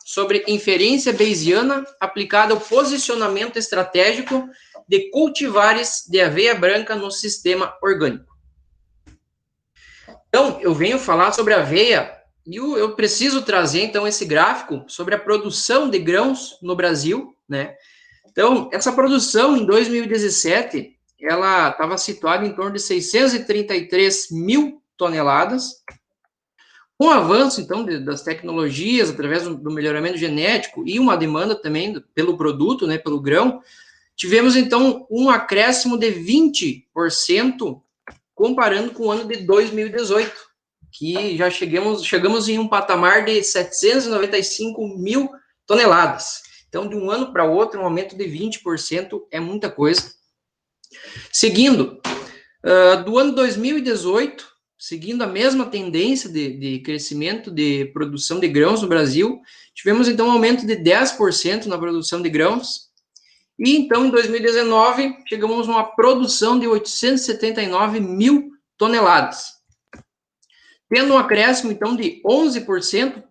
sobre inferência bayesiana aplicada ao posicionamento estratégico de cultivares de aveia branca no sistema orgânico. Então, eu venho falar sobre aveia e eu preciso trazer, então, esse gráfico sobre a produção de grãos no Brasil, né? Então, essa produção, em 2017, ela estava situada em torno de 633 mil toneladas. Com o avanço, então, das tecnologias, através do melhoramento genético e uma demanda também pelo produto, né, pelo grão, tivemos, então, um acréscimo de 20% comparando com o ano de 2018, que já chegamos em um patamar de 795 mil toneladas. Então, de um ano para outro, um aumento de 20% é muita coisa. Seguindo, do ano 2018, seguindo a mesma tendência de crescimento de produção de grãos no Brasil, tivemos, então, um aumento de 10% na produção de grãos. E, então, em 2019, chegamos a uma produção de 879 mil toneladas, tendo um acréscimo, então, de 11%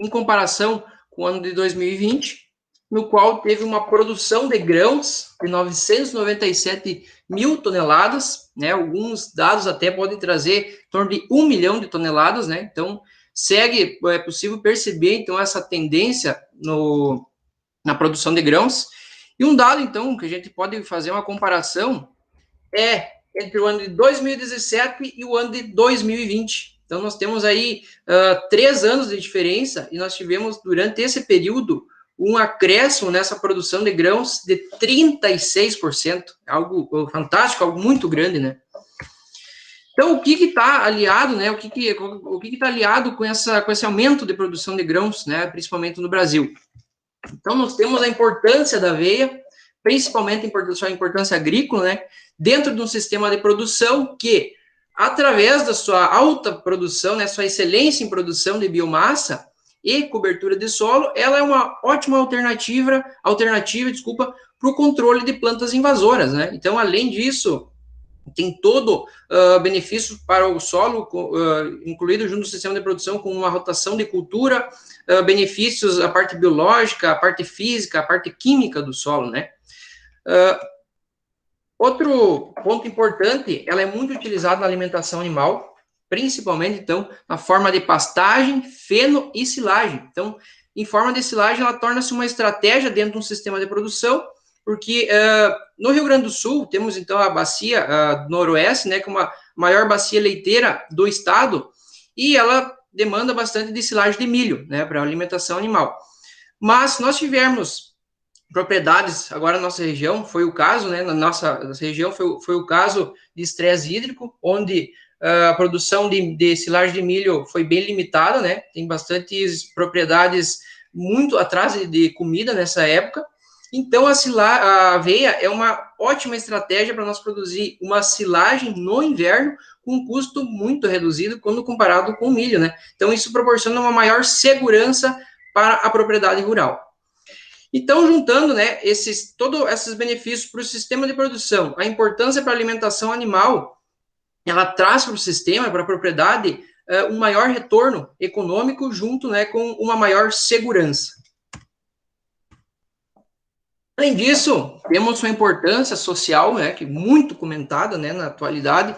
em comparação com o ano de 2020, no qual teve uma produção de grãos de 997 mil toneladas, né? Alguns dados até podem trazer em torno de 1 milhão de toneladas, né? Então, é possível perceber, então, essa tendência na produção de grãos. E um dado, então, que a gente pode fazer uma comparação é entre o ano de 2017 e o ano de 2020. Então, nós temos aí 3 anos de diferença e nós tivemos, durante esse período, um acréscimo nessa produção de grãos de 36%. Algo fantástico, algo muito grande, né? Então, o que está aliado, né? O que está aliado com esse aumento de produção de grãos, né? Principalmente no Brasil. Então, nós temos a importância da aveia, principalmente a importância agrícola, né? Dentro de um sistema de produção que, através da sua alta produção, né? Sua excelência em produção de biomassa e cobertura de solo, ela é uma ótima alternativa, para o controle de plantas invasoras, né? Então, além disso, tem todo benefício para o solo, incluído junto no sistema de produção, com uma rotação de cultura, benefícios a parte biológica, a parte física, a parte química do solo, né? Outro ponto importante, ela é muito utilizada na alimentação animal, principalmente, então, na forma de pastagem, feno e silagem. Então, em forma de silagem, ela torna-se uma estratégia dentro de um sistema de produção, porque no Rio Grande do Sul, temos, então, a bacia noroeste, né, que é uma maior bacia leiteira do estado, e ela demanda bastante de silagem de milho, né, para alimentação animal. Mas, se nós tivermos propriedades, agora na nossa região, foi o caso, né, na nossa região foi o caso de estresse hídrico, onde a produção de silagem de milho foi bem limitada, né, tem bastantes propriedades muito atrás de comida nessa época. Então, a aveia é uma ótima estratégia para nós produzir uma silagem no inverno com um custo muito reduzido quando comparado com o milho, né? Então, isso proporciona uma maior segurança para a propriedade rural. Então, juntando, né, todos esses benefícios para o sistema de produção, a importância para a alimentação animal, ela traz para o sistema, para a propriedade, um maior retorno econômico junto, né, com uma maior segurança. Além disso, temos sua importância social, né, que é muito comentada, né, na atualidade,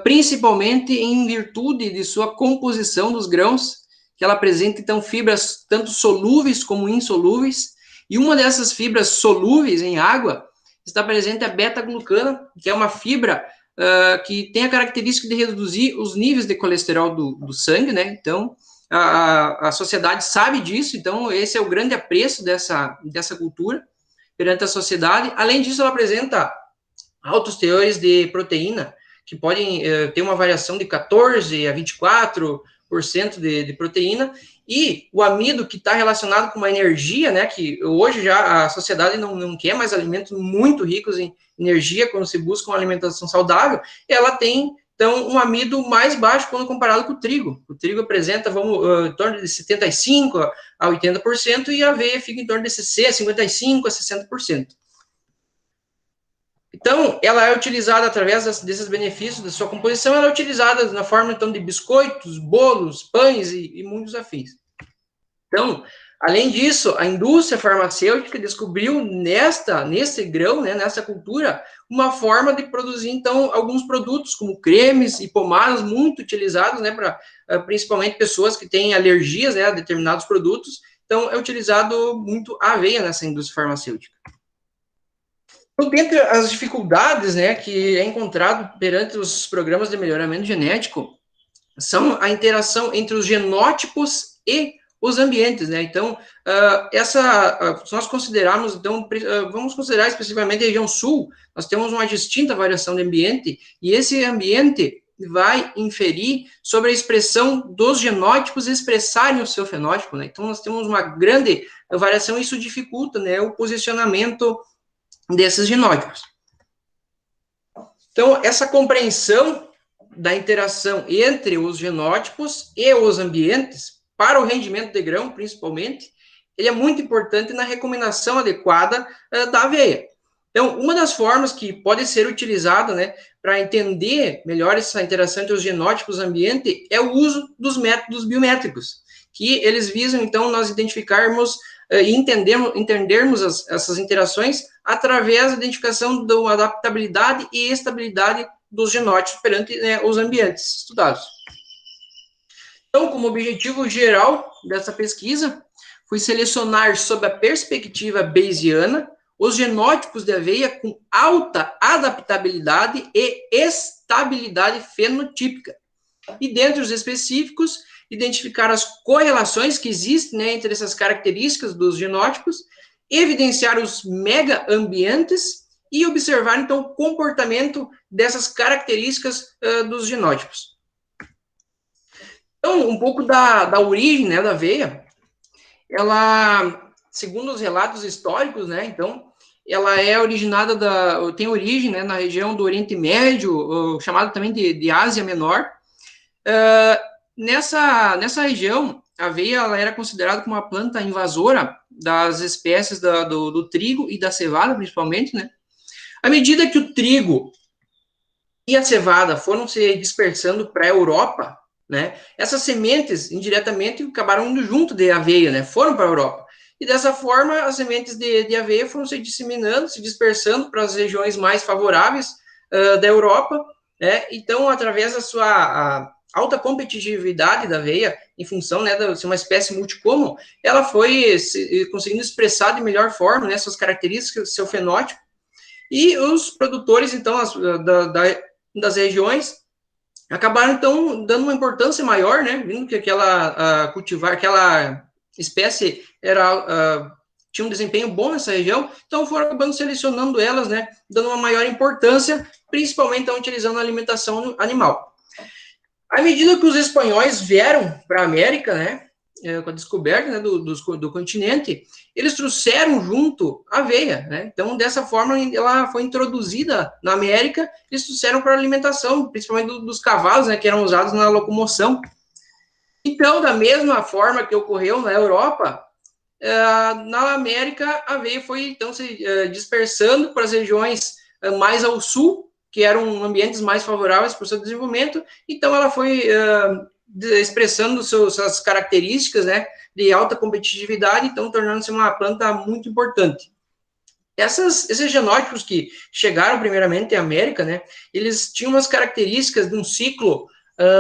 principalmente em virtude de sua composição dos grãos, que ela apresenta, então, fibras tanto solúveis como insolúveis, e uma dessas fibras solúveis em água está presente a beta-glucana, que é uma fibra que tem a característica de reduzir os níveis de colesterol do sangue, né, então, a sociedade sabe disso, então, esse é o grande apreço dessa cultura perante a sociedade. Além disso, ela apresenta altos teores de proteína, que podem ter uma variação de 14% a 24% de proteína, e o amido, que está relacionado com uma energia, né, que hoje já a sociedade não quer mais alimentos muito ricos em energia, quando se busca uma alimentação saudável, ela tem, então, um amido mais baixo quando comparado com o trigo. O trigo apresenta, em torno de 75% a 80%, e a aveia fica em torno de 55% a 60%. Então, ela é utilizada através desses benefícios da sua composição, ela é utilizada na forma, então, de biscoitos, bolos, pães e muitos afins. Então, Além disso, a indústria farmacêutica descobriu nesse grão, né, nessa cultura, uma forma de produzir, então, alguns produtos, como cremes e pomadas, muito utilizados, né, para principalmente pessoas que têm alergias, né, a determinados produtos. Então, é utilizado muito a aveia nessa indústria farmacêutica. Então, dentre as dificuldades, né, que é encontrado perante os programas de melhoramento genético, são a interação entre os genótipos e os ambientes, né? Então, se nós considerarmos, então, vamos considerar especificamente a região sul, nós temos uma distinta variação de ambiente, e esse ambiente vai inferir sobre a expressão dos genótipos expressarem o seu fenótipo, né? Então, nós temos uma grande variação, e isso dificulta, né, o posicionamento desses genótipos. Então, essa compreensão da interação entre os genótipos e os ambientes, para o rendimento de grão, principalmente, ele é muito importante na recomendação adequada da aveia. Então, uma das formas que pode ser utilizada, né, para entender melhor essa interação entre os genótipos e o ambiente é o uso dos métodos biométricos, que eles visam, então, nós identificarmos e entendermos essas interações através da identificação da adaptabilidade e estabilidade dos genótipos perante, né, os ambientes estudados. Então, como objetivo geral dessa pesquisa, foi selecionar, sob a perspectiva bayesiana, os genótipos de aveia com alta adaptabilidade e estabilidade fenotípica. E, dentre os específicos, identificar as correlações que existem, né, entre essas características dos genótipos, evidenciar os mega-ambientes e observar, então, o comportamento dessas características dos genótipos. Então, um pouco da origem, né, da aveia, ela, segundo os relatos históricos, né, então, ela é originada tem origem, né, na região do Oriente Médio, chamada também de Ásia Menor. Nessa região, a aveia ela era considerada como uma planta invasora das espécies do trigo e da cevada, principalmente, né? À medida que o trigo e a cevada foram se dispersando para a Europa, né? Essas sementes, indiretamente, acabaram indo junto de aveia, né? Foram para a Europa. E dessa forma, as sementes de aveia foram se disseminando, se dispersando para as regiões mais favoráveis da Europa, né? Então, através da sua alta competitividade da aveia, em função, né, de ser uma espécie multicomum, ela foi conseguindo expressar de melhor forma, né, suas características, seu fenótipo, e os produtores, então, das regiões, acabaram, então, dando uma importância maior, né, vindo que aquela espécie tinha um desempenho bom nessa região, então foram acabando selecionando elas, né, dando uma maior importância, principalmente, então, utilizando a alimentação animal. À medida que os espanhóis vieram para a América, né, com a descoberta, né, do continente, eles trouxeram junto a aveia, né? Então, dessa forma, ela foi introduzida na América, eles trouxeram para a alimentação, principalmente dos cavalos, né, que eram usados na locomoção. Então, da mesma forma que ocorreu na Europa, na América, a aveia foi, então, se dispersando para as regiões mais ao sul, que eram ambientes mais favoráveis para o seu desenvolvimento, então ela foi expressando suas características, né, de alta competitividade, então tornando-se uma planta muito importante. Esses genótipos que chegaram primeiramente à América, né, eles tinham umas características de um ciclo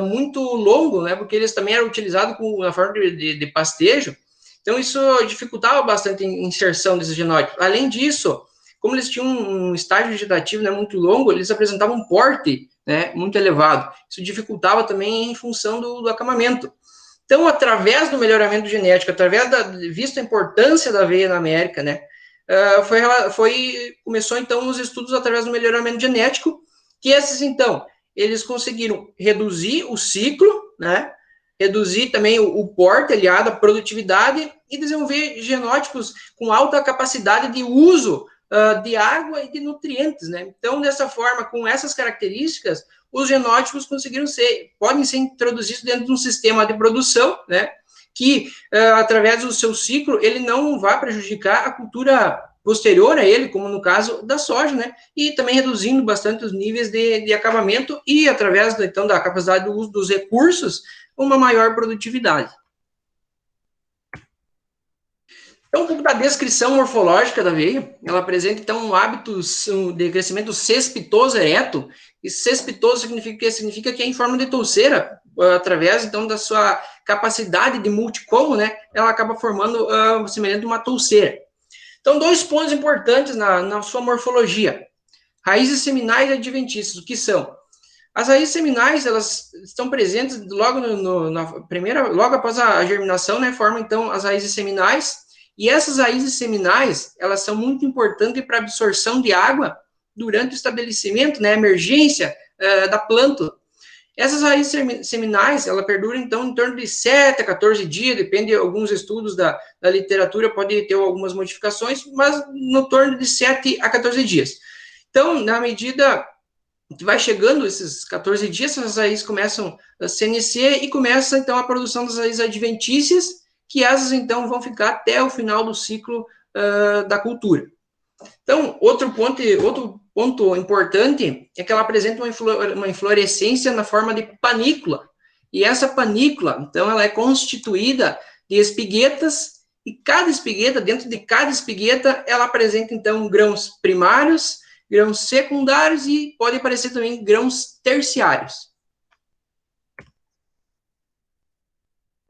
muito longo, né, porque eles também eram utilizados na forma de pastejo, então isso dificultava bastante a inserção desses genótipos. Além disso, como eles tinham um estágio vegetativo, né, muito longo, eles apresentavam um porte, né, muito elevado. Isso dificultava também em função do acamamento. Então, através do melhoramento genético, vista a importância da aveia na América, né, começou, então, os estudos através do melhoramento genético, que esses, então, eles conseguiram reduzir o ciclo, né, reduzir também o porte aliado à produtividade e desenvolver genótipos com alta capacidade de uso de água e de nutrientes, né? Então, dessa forma, com essas características, os genótipos podem ser introduzidos dentro de um sistema de produção, né? Que, através do seu ciclo, ele não vai prejudicar a cultura posterior a ele, como no caso da soja, né? E também reduzindo bastante os níveis de acabamento e, através, então, da capacidade do uso dos recursos, uma maior produtividade. Então, um pouco da descrição morfológica da aveia. Ela apresenta, então, um hábito de crescimento cespitoso ereto. E cespitoso significa que é em forma de touceira, através, então, da sua capacidade de multicomo, né? Ela acaba formando semelhante a uma touceira. Então, dois pontos importantes na sua morfologia. Raízes seminais e adventícias, o que são? As raízes seminais, elas estão presentes logo na primeira, logo após a germinação, né? Formam, então, as raízes seminais. E essas raízes seminais, elas são muito importantes para a absorção de água durante o estabelecimento, né? Emergência da planta. Essas raízes seminais, ela perdura, então, em torno de 7 a 14 dias, depende de alguns estudos da literatura, pode ter algumas modificações, mas no torno de 7 a 14 dias. Então, na medida que vai chegando esses 14 dias, essas raízes começam a se iniciar e começa, então, a produção das raízes adventícias, que essas, então, vão ficar até o final do ciclo da cultura. Então, outro ponto importante é que ela apresenta uma inflorescência na forma de panícula. E essa panícula, então, ela é constituída de espiguetas, e cada espigueta, dentro de cada espigueta, ela apresenta, então, grãos primários, grãos secundários e pode aparecer também grãos terciários.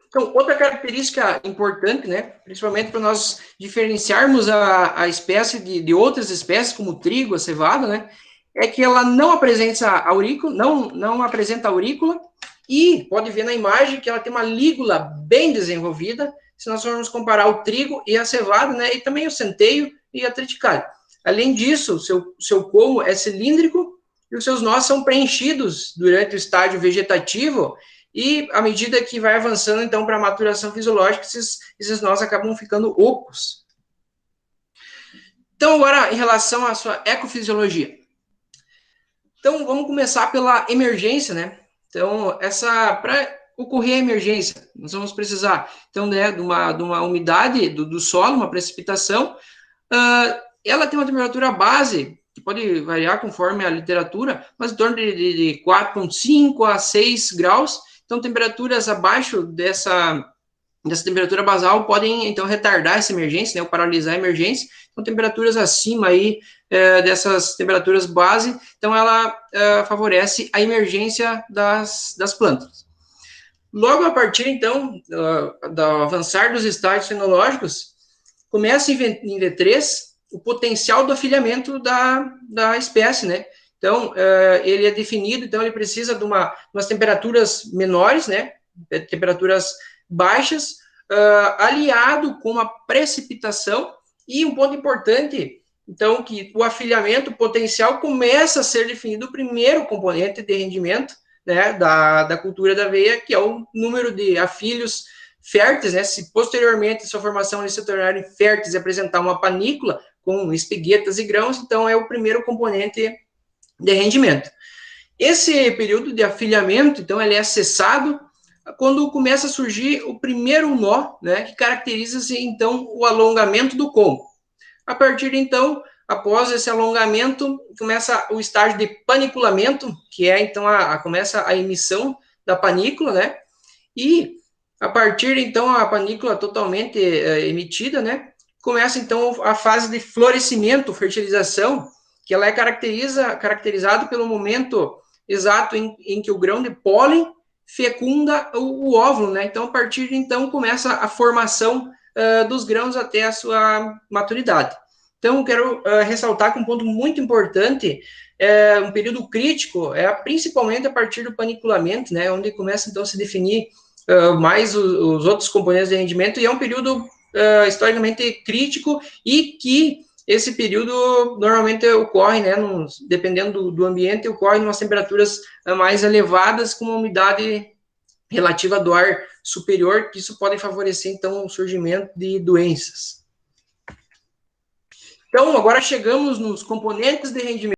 Então, outra característica importante, né, principalmente para nós diferenciarmos a espécie de outras espécies, como o trigo, a cevada, né, é que ela não apresenta aurícula, não apresenta aurícula, e pode ver na imagem que ela tem uma lígula bem desenvolvida, se nós formos comparar o trigo e a cevada, né, e também o centeio e a triticale. Além disso, o seu colmo é cilíndrico e os seus nós são preenchidos durante o estágio vegetativo, e à medida que vai avançando, então, para a maturação fisiológica, esses nós acabam ficando ocos. Então, agora, em relação à sua ecofisiologia. Então, vamos começar pela emergência, né? Então, para ocorrer a emergência, nós vamos precisar, então, né, de uma umidade do solo, uma precipitação. Ela tem uma temperatura base, que pode variar conforme a literatura, mas em torno de 4,5 a 6 graus. Então, temperaturas abaixo dessa temperatura basal podem, então, retardar essa emergência, né, ou paralisar a emergência. Então, temperaturas acima aí dessas temperaturas base, então, ela favorece a emergência das plantas. Logo a partir, então, do avançar dos estágios fenológicos, começa em V3 o potencial do afilhamento da espécie, né? Então, ele é definido, então ele precisa de umas temperaturas menores, né? Temperaturas baixas, aliado com uma precipitação, e um ponto importante, então, que o afilhamento potencial começa a ser definido o primeiro componente de rendimento, né, da cultura da aveia, que é o número de afilhos férteis, né? Se posteriormente sua formação eles se tornarem férteis e apresentar uma panícula com espiguetas e grãos, então é o primeiro componente de rendimento. Esse período de afilhamento, então, ele é cessado quando começa a surgir o primeiro nó, né, que caracteriza-se, então, o alongamento do colmo. A partir de, então, após esse alongamento, começa o estágio de paniculamento, que é, então, começa a emissão da panícula, né, e a partir, então, a panícula totalmente emitida, né, começa, então, a fase de florescimento, fertilização, que ela é caracterizado pelo momento exato em que o grão de pólen fecunda o óvulo, né? Então, a partir de então, começa a formação dos grãos até a sua maturidade. Então, eu quero ressaltar que um ponto muito importante, um período crítico, principalmente a partir do paniculamento, né? Onde começa, então, a se definir mais os outros componentes de rendimento, e é um período historicamente crítico, e que esse período normalmente ocorre, né, dependendo do ambiente, ocorre em umas temperaturas mais elevadas, com uma umidade relativa do ar superior, que isso pode favorecer, então, o surgimento de doenças. Então, agora chegamos nos componentes de rendimento.